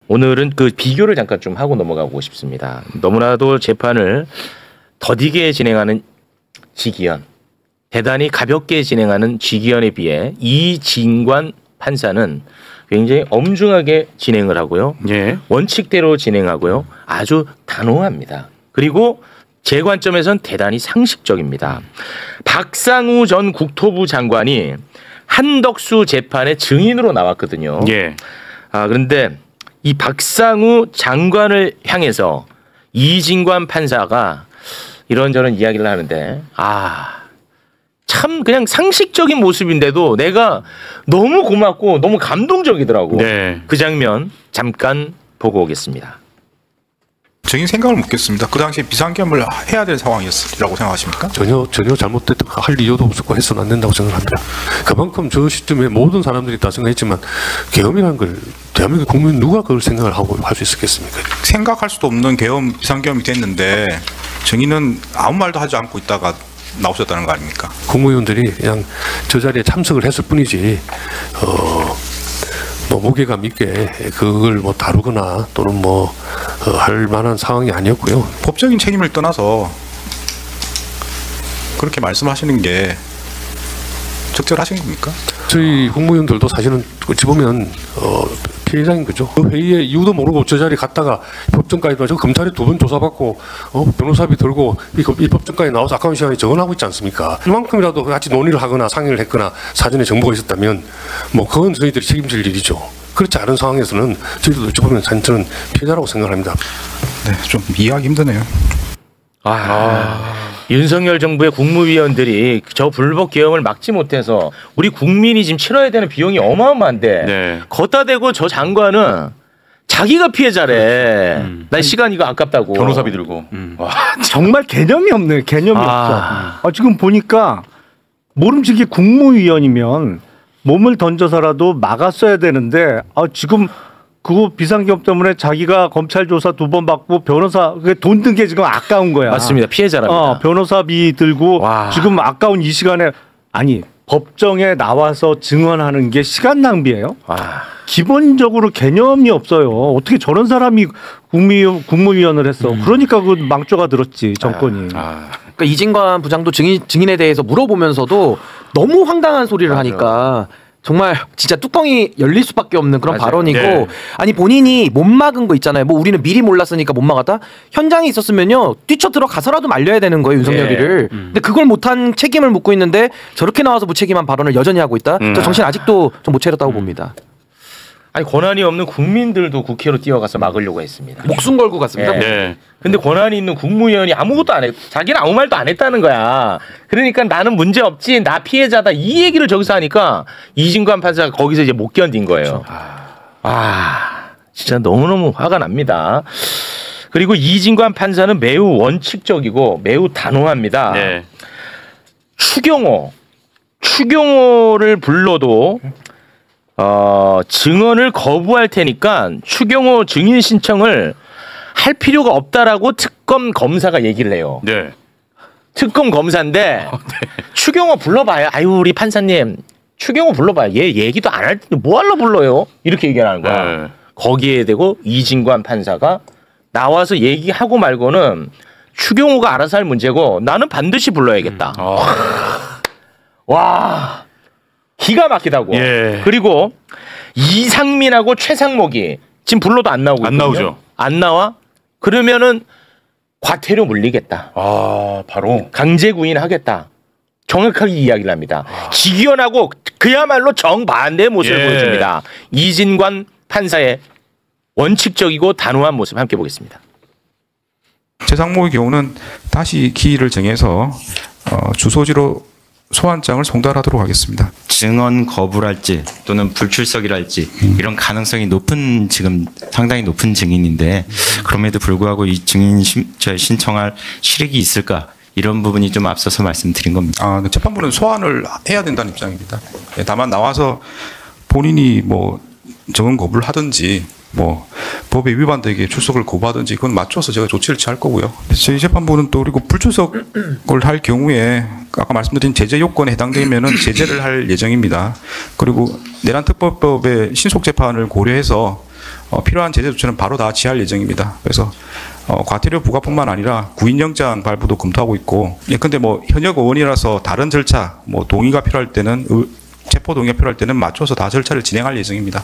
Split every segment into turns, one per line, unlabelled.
오늘은 그 비교를 잠깐 좀 하고 넘어가고 싶습니다. 너무나도 재판을 더디게 진행하는 지기현, 대단히 가볍게 진행하는 지기현에 비해 이진관 판사는 굉장히 엄중하게 진행을 하고요.
예.
원칙대로 진행하고요. 아주 단호합니다. 그리고 제 관점에선 대단히 상식적입니다. 박상우 전 국토부 장관이 한덕수 재판의 증인으로 나왔거든요.
예.
그런데 이 박상우 장관을 향해서 이진관 판사가 이런저런 이야기를 하는데 참 그냥 상식적인 모습인데도 내가 너무 고맙고 너무 감동적이더라고.
네.
그 장면 잠깐 보고 오겠습니다.
적인 생각을 묻겠습니다. 그 당시에 비상계엄을 해야 될 상황이었으라고 생각하십니까?
전혀 잘못됐다 할 이유도 없었고 해서는 안 된다고 생각합니다. 그만큼 저 시점에 모든 사람들이 다 생각했지만 계엄이라는 걸 대한민국 국민 누가 그걸 생각을 하고 할 수 있었겠습니까?
생각할 수도 없는 비상계엄이 됐는데 정의는 아무 말도 하지 않고 있다가 나오셨다는 거 아닙니까?
국무위원들이 그냥 저 자리에 참석을 했을 뿐이지 뭐 무게감 있게 그걸 뭐 다루거나 또는 뭐 할 만한 상황이 아니었고요.
법적인 책임을 떠나서 그렇게 말씀하시는 게 적절하신 겁니까?
저희 국무위원들도 사실은 어찌 보면 피해자인 거죠. 그 회의의 이유도 모르고 저 자리에 갔다가 법정까지 저 검찰에 2번 조사받고 변호사비 들고 이 법정까지 나와서 아까운 시간에 적어나고 있지 않습니까? 이만큼이라도 같이 논의를 하거나 상의를 했거나 사전에 정보가 있었다면 뭐 그건 저희들이 책임질 일이죠. 그렇지 않은 상황에서는 저희도 어찌 보면 저는 피해자라고 생각합니다.
네, 좀 이해하기 힘드네요.
윤석열 정부의 국무위원들이 저 불법 계엄을 막지 못해서 우리 국민이 지금 치러야 되는 비용이 어마어마한데
네.
걷다 대고 저 장관은 자기가 피해자래. 나 시간 이거 아깝다고.
변호사비 들고.
정말 개념이 없네. 개념이 없어. 지금 보니까 모름지기 국무위원이면 몸을 던져서라도 막았어야 되는데 지금 그 비상계엄 때문에 자기가 검찰 조사 2번 받고 변호사 돈 든 게 지금 아까운 거야.
맞습니다. 피해자랍니다.
변호사비 들고 지금 아까운 이 시간에 법정에 나와서 증언하는 게 시간 낭비예요? 기본적으로 개념이 없어요. 어떻게 저런 사람이 국무위원을 했어. 그러니까 그 망조가 들었지 정권이.
그러니까 이진관 부장도 증인에 대해서 물어보면서도 너무 황당한 소리를 하니까 정말 진짜 뚜껑이 열릴 수밖에 없는 그런 발언이고
네.
아니 본인이 못 막은 거 있잖아요. 뭐 우리는 미리 몰랐으니까 못 막았다. 현장에 있었으면요 뛰쳐 들어가서라도 말려야 되는 거예요 윤석열이를. 근데 그걸 못한 책임을 묻고 있는데 저렇게 나와서 무책임한 발언을 여전히 하고 있다. 저 정신 아직도 좀 못 차렸다고 봅니다.
권한이 없는 국민들도 국회로 뛰어가서 막으려고 했습니다.
목숨 걸고 갔습니다.
네.
근데 권한이 있는 국무위원이 아무것도 안 했, 자기는 아무 말도 안 했다는 거야. 그러니까 나는 문제 없지, 나 피해자다 이 얘기를 저기서 하니까 이진관 판사가 거기서 이제 못 견딘 거예요. 진짜 너무너무 화가 납니다. 그리고 이진관 판사는 매우 원칙적이고 매우 단호합니다.
네.
추경호를 불러도 증언을 거부할 테니까 추경호 증인 신청을 할 필요가 없다라고 특검 검사가 얘기를 해요.
네.
특검 검사인데 추경호 불러봐요. 아유 우리 판사님 추경호 불러봐요. 얘 얘기도 안 할 텐데 뭐 하려 불러요? 이렇게 얘기하는 거야.
네.
거기에 대고 이진관 판사가 나와서 얘기하고 말고는 추경호가 알아서 할 문제고 나는 반드시 불러야겠다. 와 기가 막히다고.
예.
그리고 이상민하고 최상목이 지금 불러도 안 나오고
안 나오죠.
안 나와? 그러면은 과태료 물리겠다.
바로
강제 구인하겠다. 정확하게 이야기를 합니다. 기견하고 그야말로 정반대의 모습을 보여줍니다. 이진관 판사의 원칙적이고 단호한 모습 함께 보겠습니다.
최상목의 경우는 다시 기일을 정해서 주소지로 소환장을 송달하도록 하겠습니다.
증언 거부랄지 또는 불출석이랄지 이런 가능성이 높은 지금 상당히 높은 증인인데 그럼에도 불구하고 이 증인 신청할 실익이 있을까 이런 부분이 좀 앞서서 말씀드린 겁니다.
재판부는 소환을 해야 된다는 입장입니다. 다만 나와서 본인이 뭐 증언 거부를 하든지 뭐 법에 위반되게 출석을 거부하든지 그건 맞춰서 제가 조치를 취할 거고요. 저희 재판부는 또 그리고 불출석을 할 경우에 아까 말씀드린 제재 요건에 해당되면은 제재를 할 예정입니다. 그리고 내란특별법의 신속 재판을 고려해서 필요한 제재 조치는 바로 다 취할 예정입니다. 그래서 과태료 부과뿐만 아니라 구인영장 발부도 검토하고 있고, 예컨대 뭐 현역 의원이라서 다른 절차, 뭐 동의가 필요할 때는 체포 동의가 필요할 때는 맞춰서 다 절차를 진행할 예정입니다.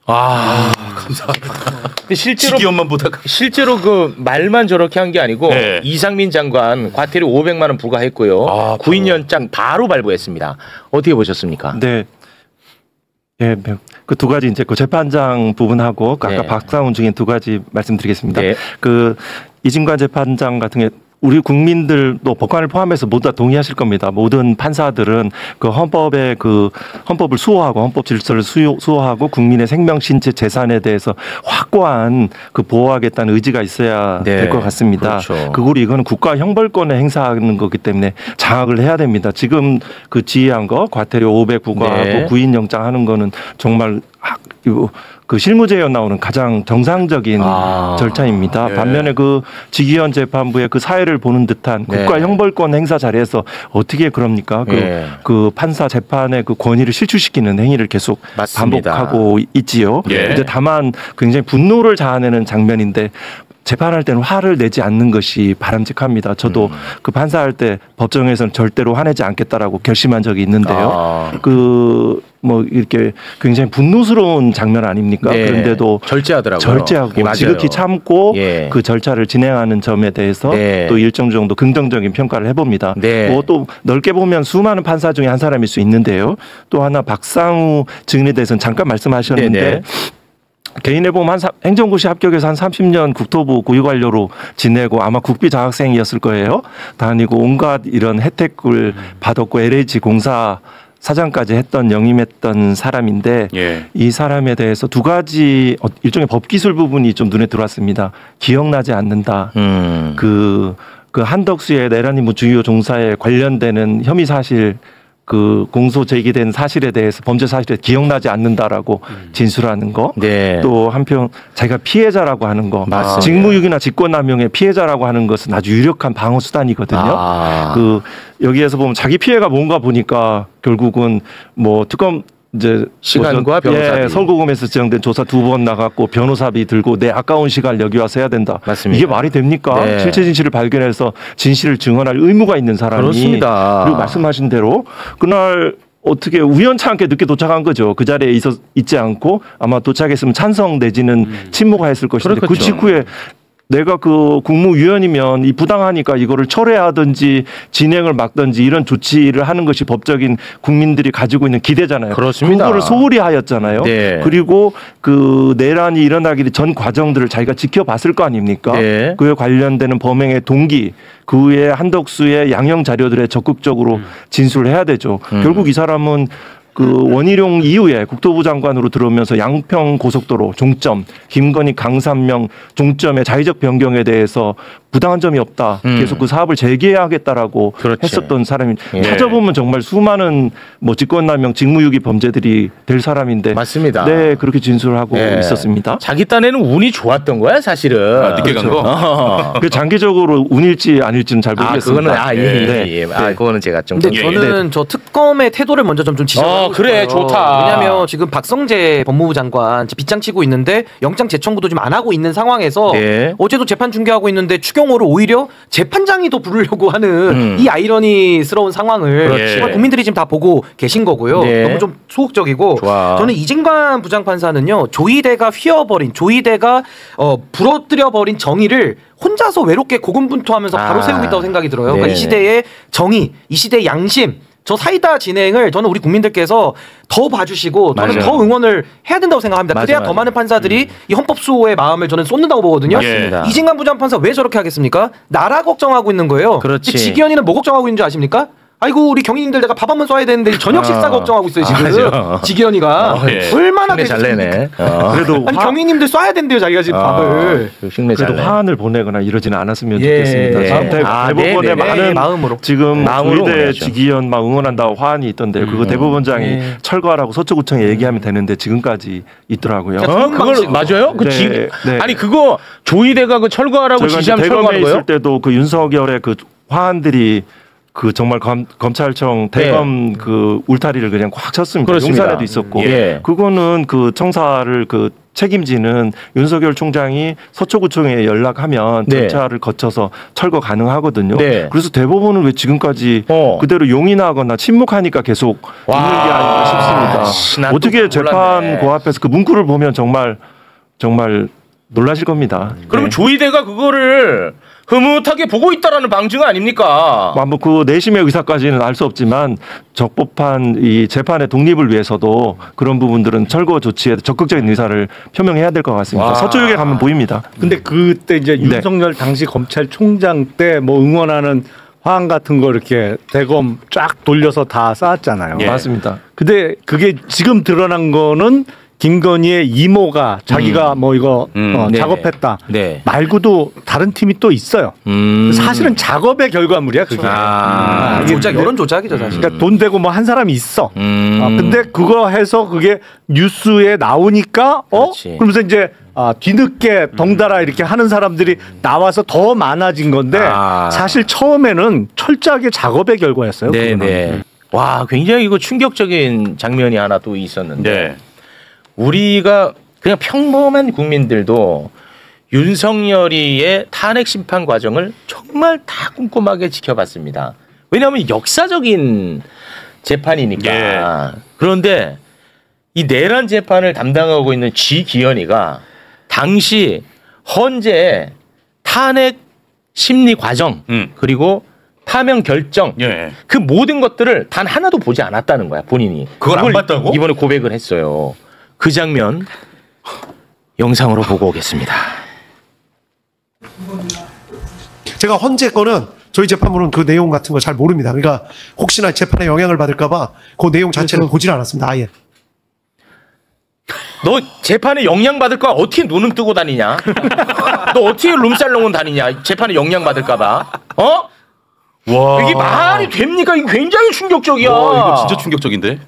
감사합니다. 근데
지기현만
실제로 그 말만 저렇게 한 게 아니고
네.
이상민 장관 과태료 500만 원 부과했고요. 구인연장 바로 발부했습니다. 어떻게 보셨습니까?
네. 예, 그 두 가지 이제 그 재판장 부분하고 아까
네.
박상훈 중에 두 가지 말씀드리겠습니다.
네.
그 이진관 재판장 같은 게 우리 국민들도 법관을 포함해서 모두 다 동의하실 겁니다. 모든 판사들은 그 헌법의 그 헌법을 수호하고 헌법 질서를 수호하고 국민의 생명, 신체, 재산에 대해서 확고한 그 보호하겠다는 의지가 있어야
네.
될 것 같습니다.
그렇죠.
그리고 이거는 국가 형벌권을 행사하는 거기 때문에 장악을 해야 됩니다. 지금 그 지휘한 거 과태료 500 부과하고
네.
구인영장 하는 거는 정말 그 실무제에 나오는 가장 정상적인 절차입니다.
예.
반면에 그 지기현 재판부의 그 사회를 보는 듯한
네.
국가 형벌권 행사 자리에서 어떻게 그럽니까?
예.
그 판사 재판의 그 권위를 실추시키는 행위를 계속
맞습니다.
반복하고 있지요.
예.
이제 다만 굉장히 분노를 자아내는 장면인데 재판할 때는 화를 내지 않는 것이 바람직합니다. 저도 그 판사할 때 법정에서는 절대로 화내지 않겠다라고 결심한 적이 있는데요. 그 뭐 이렇게 굉장히 분노스러운 장면 아닙니까?
네.
그런데도
절제하더라고요.
절제하고
예, 맞아요.
지극히 참고
예.
그 절차를 진행하는 점에 대해서
네.
또 일정 정도 긍정적인 평가를 해봅니다.
네.
뭐 또 넓게 보면 수많은 판사 중에 한 사람일 수 있는데요. 또 하나 박상우 증인에 대해서는 잠깐 말씀하셨는데
네네.
개인에 보면 행정고시 합격해서 한 30년 국토부 고위관료로 지내고 아마 국비 장학생이었을 거예요. 다니고 온갖 이런 혜택을 받았고 LH 공사 사장까지 했던 영임했던 사람인데
예.
이 사람에 대해서 두 가지 일종의 법기술 부분이 좀 눈에 들어왔습니다. 기억나지 않는다. 그 한덕수의 내란임무 주요 종사에 관련되는 혐의 사실 그 공소 제기된 사실에 대해서 범죄 사실에 기억나지 않는다라고 진술하는 거.
네.
또 한편 자기가 피해자라고 하는 거.
맞습니다.
직무유기나 직권남용의 피해자라고 하는 것은 아주 유력한 방어 수단이거든요. 그 여기에서 보면 자기 피해가 뭔가 보니까 결국은 뭐 특검 이제
시간과 변호사비.
예, 서울고검에서 지정된 조사 2번 나갔고 변호사비 들고 내 아까운 시간 여기 와서 해야 된다.
맞습니다.
이게 말이 됩니까?
네.
실체 진실을 발견해서 진실을 증언할 의무가 있는 사람이
그렇습니다.
그리고 말씀하신 대로 그날 어떻게 우연찮게 늦게 도착한 거죠. 그 자리에 있지 않고 아마 도착했으면 찬성 내지는 침묵하였을 것인데 그
그렇겠죠.
직후에 내가 그 국무위원이면 이 부당하니까 이거를 철회하든지 진행을 막든지 이런 조치를 하는 것이 법적인 국민들이 가지고 있는 기대잖아요.
그렇습니다.
그거를 소홀히 하였잖아요.
네.
그리고 그 내란이 일어나기 전 과정들을 자기가 지켜봤을 거 아닙니까?
네.
그에 관련되는 범행의 동기, 그 외에 한덕수의 양형 자료들에 적극적으로 진술을 해야 되죠. 결국 이 사람은 그 원희룡 이후에 국토부 장관으로 들어오면서 양평 고속도로 종점, 김건희 강산명 종점의 자의적 변경에 대해서 부당한 점이 없다. 계속 그 사업을 재개하겠다라고
그렇지.
했었던 사람이
예.
찾아보면 정말 수많은 뭐 직권남용, 직무유기 범죄들이 될 사람인데
맞습니다.
네 그렇게 진술을 하고
예.
있었습니다.
자기 딴에는 운이 좋았던 거야 사실은.
늦게 간 거?
그 장기적으로 운일지 아닐지는 잘 모르겠습니다.
그거는
네.
그거는 제가 좀.
근데 저는 저 특검의 태도를 먼저 좀 지적하고
그래,
싶어요.
좋다.
왜냐하면 지금 박성재 법무부 장관 빗장치고 있는데 영장 재청구도 지금 안 하고 있는 상황에서
네.
어제도 재판 중계하고 있는데 추경호를 오히려 재판장이 더 부르려고 하는 이 아이러니스러운 상황을
그렇지.
정말 국민들이 지금 다 보고 계신 거고요.
네.
너무 좀 소극적이고
좋아.
저는 이진관 부장판사는요 조이대가 휘어버린 조이대가 부러뜨려버린 정의를 혼자서 외롭게 고군분투하면서 바로 세우고 있다고 생각이 들어요. 그러니까
네.
이 시대의 정의, 이 시대의 양심, 저 사이다 진행을 저는 우리 국민들께서 더 봐주시고 저는
맞아요.
더 응원을 해야 된다고 생각합니다. 그래야
맞아.
더 많은 판사들이 이 헌법 수호의 마음을 저는 쏟는다고 보거든요.
맞습니다.
이진관 부장판사 왜 저렇게 하겠습니까? 나라 걱정하고 있는 거예요.
그렇지.
근데 지기현이는 뭐 걱정하고 있는 줄 아십니까? 아이고 우리 경위님들 내가 밥 한 번 쏴야 되는데 저녁 식사 걱정하고 있어요 지금.
맞아.
지기현이가
예.
얼마나
흉내 잘 내네.
그래도
아니 경위님들 쏴야 된대요 자기가 지금 밥을.
흉내 잘
그래도
내.
화환을 보내거나 이러지는 않았으면
예.
좋겠습니다.
예.
지금 대법원에
네네.
많은
마음으로.
지금
마음으로
조이대
응원하죠.
지기현 막 응원한다고 화환이 있던데 그거 대법원장이
예.
철거하라고 서초구청에 얘기하면 되는데 지금까지 있더라고요.
그걸 맞아요? 그
네, 네.
아니 그거 조이대가 그 철거하라고
저희가 이제
지시하면
대검에
철거하는 거예요?
있을 때도 그 윤석열의 그 화환들이 그 정말 검찰청 대검 그 울타리를 그냥 꽉 쳤습니다.
그렇습니다.
용산에도 있었고
예.
그거는 그 청사를 그 책임지는 윤석열 총장이 서초구청에 연락하면
네.
절차를 거쳐서 철거 가능하거든요.
네.
그래서 대법원은 왜 지금까지 그대로 용인하거나 침묵하니까 계속 있는 게 아닌가 싶습니다.
난
어떻게
또
재판
몰랐네.
그 앞에서 그 문구를 보면 정말 놀라실 겁니다.
그러면
네.
조이대가 그거를 흐뭇하게 보고 있다라는 방증 아닙니까?
뭐 그 내심의 의사까지는 알 수 없지만 적법한 이 재판의 독립을 위해서도 그런 부분들은 철거 조치에 적극적인 의사를 표명해야 될 것 같습니다.
와.
서초역에 가면 보입니다.
근데 그때 이제
네.
윤석열 당시 검찰총장 때 뭐 응원하는 화환 같은 거 이렇게 대검 쫙 돌려서 다 쌓았잖아요.
맞습니다.
근데 그게 지금 드러난 거는 김건희의 이모가 자기가 뭐 이거
네네.
작업했다
네.
말고도 다른 팀이 또 있어요. 사실은 작업의 결과물이야 그게. 이게
조작 여론 조작이죠 사실.
그러니까 돈 대고 뭐 한 사람이 있어. 근데 그거 해서 그게 뉴스에 나오니까
그렇지.
그러면서 이제 뒤늦게 덩달아 이렇게 하는 사람들이 나와서 더 많아진 건데 사실 처음에는 철저하게 작업의 결과였어요.
네네. 와 굉장히 이거 충격적인 장면이 하나 또 있었는데
네.
우리가 그냥 평범한 국민들도 윤석열이의 탄핵 심판 과정을 정말 다 꼼꼼하게 지켜봤습니다. 왜냐하면 역사적인 재판이니까. 그런데 이 내란 재판을 담당하고 있는 지기현이가 당시 헌재 탄핵 심리 과정 그리고 파면 결정
예.
그 모든 것들을 단 하나도 보지 않았다는 거야 본인이.
그걸 안 봤다고?
이번에 고백을 했어요. 그 장면 영상으로 보고 오겠습니다.
제가 헌재 거는 저희 재판부는 그 내용 같은 거 잘 모릅니다. 그러니까 혹시나 재판에 영향을 받을까봐 그 내용 자체를 보질 않았습니다. 아예.
너 재판에 영향 받을 거야 어떻게 눈은 뜨고 다니냐? 너 어떻게 룸살롱은 다니냐? 재판에 영향 받을까봐? 어?
와.
이게 말이 됩니까? 이거 굉장히 충격적이야.
와, 이거 진짜 충격적인데.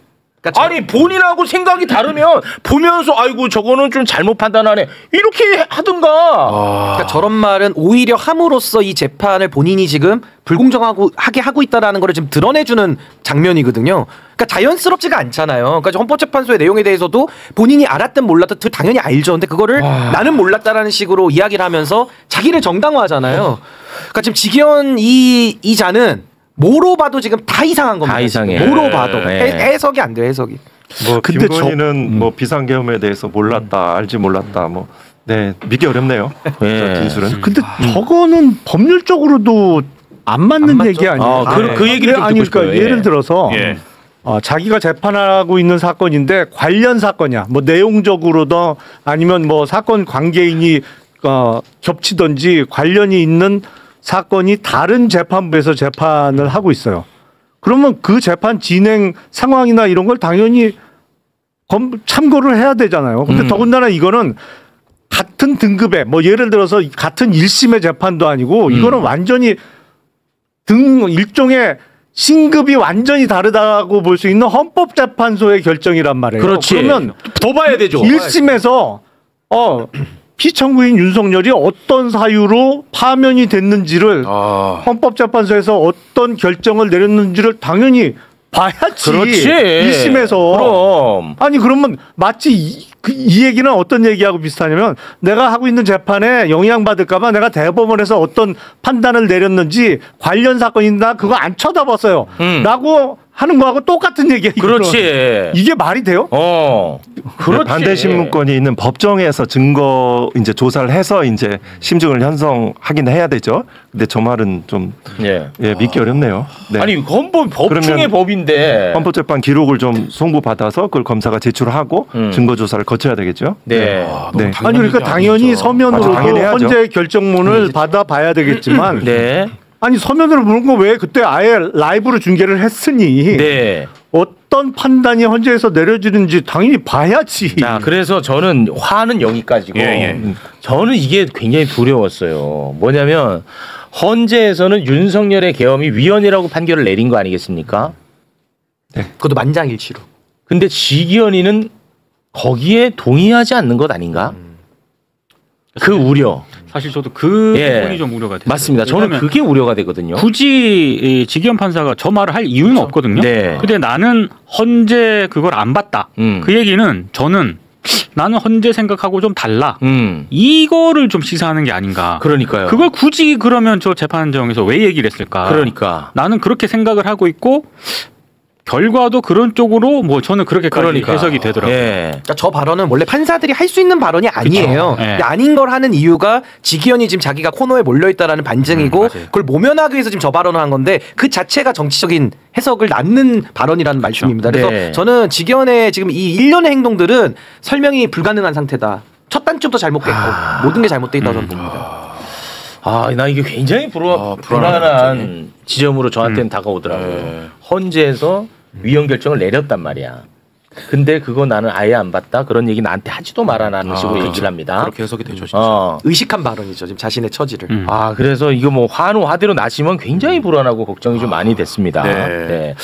아니 본인하고 생각이 다르면 보면서 아이고 저거는 좀 잘못 판단하네 이렇게 하든가.
그러니까 저런 말은 오히려 함으로써 이 재판을 본인이 지금 불공정하게 하고 있다라는 거를 지금 드러내주는 장면이거든요. 그러니까 자연스럽지가 않잖아요. 그러니까 헌법재판소의 내용에 대해서도 본인이 알았든 몰랐든 당연히 알죠. 근데 그거를 나는 몰랐다라는 식으로 이야기를 하면서 자기를 정당화하잖아요. 그러니까 지금 지기현 이 자는 뭐로 봐도 지금 다 이상한 겁니다.
다 이상해.
뭐로 봐도
네.
해석이 안 돼요. 해석이.
뭐
근데
김건희는 뭐 비상계엄에 대해서 몰랐다, 알지 몰랐다, 뭐 네 믿기 어렵네요.
예.
저 진술은.
근데 저거는 법률적으로도 안 맞는
안 맞죠?
얘기 아니에요?
그 얘기를 좀 듣고 싶어요. 예.
예를 들어서
예.
자기가 재판하고 있는 사건인데 관련 사건이야. 뭐 내용적으로도 아니면 뭐 사건 관계인이 겹치든지 관련이 있는 사건이 다른 재판부에서 재판을 하고 있어요. 그러면 그 재판 진행 상황이나 이런 걸 당연히 참고를 해야 되잖아요. 근데 더군다나 이거는 같은 등급의 뭐 예를 들어서 같은 1심의 재판도 아니고 이거는 완전히 일종의 신급이 완전히 다르다고 볼 수 있는 헌법재판소의 결정이란 말이에요.
그렇지.
그러면
더 봐야 되죠.
1심에서 피청구인 윤석열이 어떤 사유로 파면이 됐는지를 헌법재판소에서 어떤 결정을 내렸는지를 당연히 봐야지.
그렇지.
1심에서.
그럼.
아니 그러면 마치 이 얘기는 어떤 얘기하고 비슷하냐면 내가 하고 있는 재판에 영향받을까 봐 내가 대법원에서 어떤 판단을 내렸는지 관련 사건이나 그거 안 쳐다봤어요. 라고 하는 거하고 똑같은 얘기야. 이거는.
그렇지.
이게 말이 돼요?
그렇지.
반대 신문권이 있는 법정에서 증거 이제 조사를 해서 이제 심증을 형성하긴 해야 되죠. 근데 저 말은 좀 믿기 어렵네요. 네.
아니 헌법 법 중의
그러면
법인데.
헌법재판 기록을 좀 송부받아서 그걸 검사가 제출하고 증거 조사를 거쳐야 되겠죠.
네.
네.
아니 그러니까 당연히 서면으로도
당연히 해야죠.
헌재 결정문을 받아봐야 되겠지만
네.
아니 서면으로 보는 거 왜 그때 아예 라이브로 중계를 했으니
네.
어떤 판단이 헌재에서 내려지는지 당연히 봐야지.
자, 그래서 저는 화는 여기까지고 저는 이게 굉장히 두려웠어요. 뭐냐면 헌재에서는 윤석열의 계엄이 위헌이라고 판결을 내린 거 아니겠습니까?
그것도 만장일치로.
근데 지기현이는 거기에 동의하지 않는 것 아닌가? 그 우려.
사실 저도 그 부분이 좀 우려가 돼요.
맞습니다. 저는 그게 우려가 되거든요.
굳이 지기현 판사가 저 말을 할 이유는 없거든요.
네.
근데 나는 헌재 그걸 안 봤다. 그 얘기는 저는 나는 헌재 생각하고 좀 달라. 이거를 좀 시사하는 게 아닌가.
그러니까요.
그걸 굳이 그러면 저 재판정에서 왜 얘기를 했을까?
그러니까
나는 그렇게 생각을 하고 있고 결과도 그런 쪽으로 뭐 저는 그렇게까지 해석이 되더라고요.
그러니까 저 발언은 원래 판사들이 할 수 있는 발언이 아니에요.
네.
아닌 걸 하는 이유가 지기현이 지금 자기가 코너에 몰려있다라는 반증이고 그걸 모면하기 위해서 지금 저 발언을 한 건데 그 자체가 정치적인 해석을 낳는 발언이라는 말씀입니다. 그래서 저는 지기현의 지금 이 일련의 행동들은 설명이 불가능한 상태다. 첫 단추부터 잘못됐고 모든 게 잘못돼 있다고 저는 봅니다.
나 이게 굉장히 불안한 지점으로 저한테는 다가오더라고요. 헌재에서 위헌 결정을 내렸단 말이야. 근데 그거 나는 아예 안 봤다. 그런 얘기 나한테 하지도 말아라는 식으로 얘기를 합니다.
그렇게 해석이 되죠. 진짜.
의식한 발언이죠. 지금 자신의 처지를.
그래서 이거 뭐 환호 화대로 나시면 굉장히 불안하고 걱정이 좀 많이 됐습니다.
네.